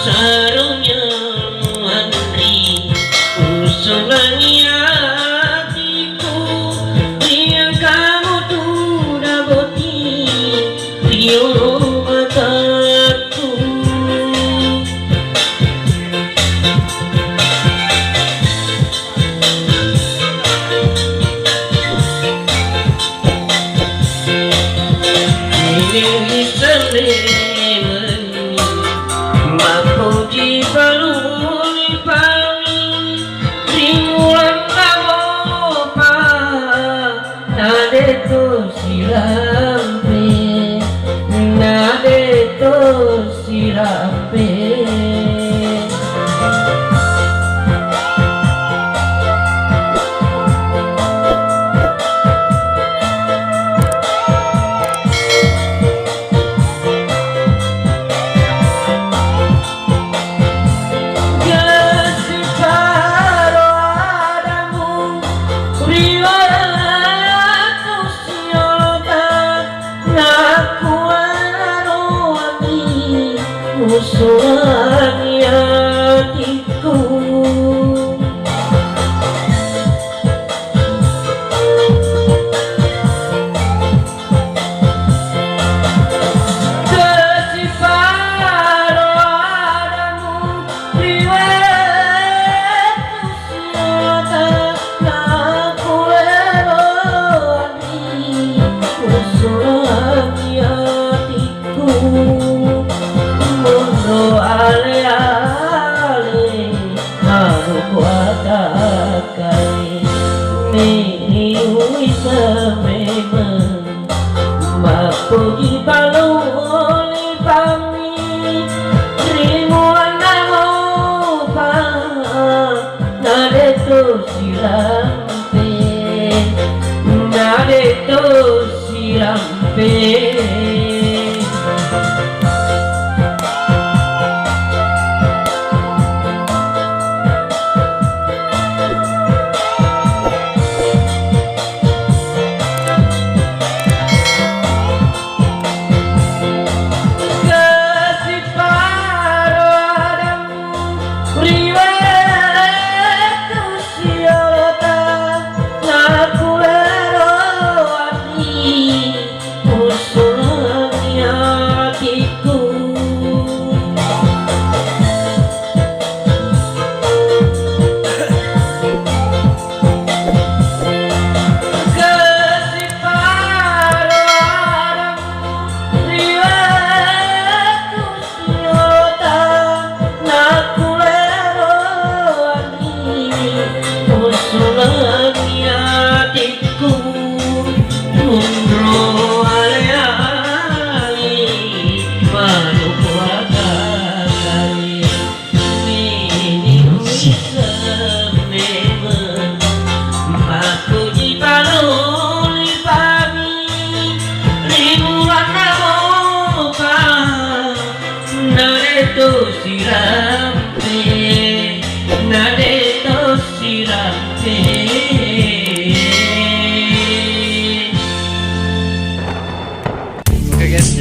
Sarungnya Andri usulannya hatiku yang kamu tuh dapati riuh mataku ini sendiri Mapuji baluni pami Rimulan kamopa Nade to sirampe Nade to sirampe Usulan hatiku Kasih padamu riwayat usia aku lewati usulan hatiku Mundo ale-ale Aku kuatakai Ni wisa memang Mapuji baluni pami Rimuan namopa Nade to sirampe Nade to sirampe Nade to sirampe Oke guys,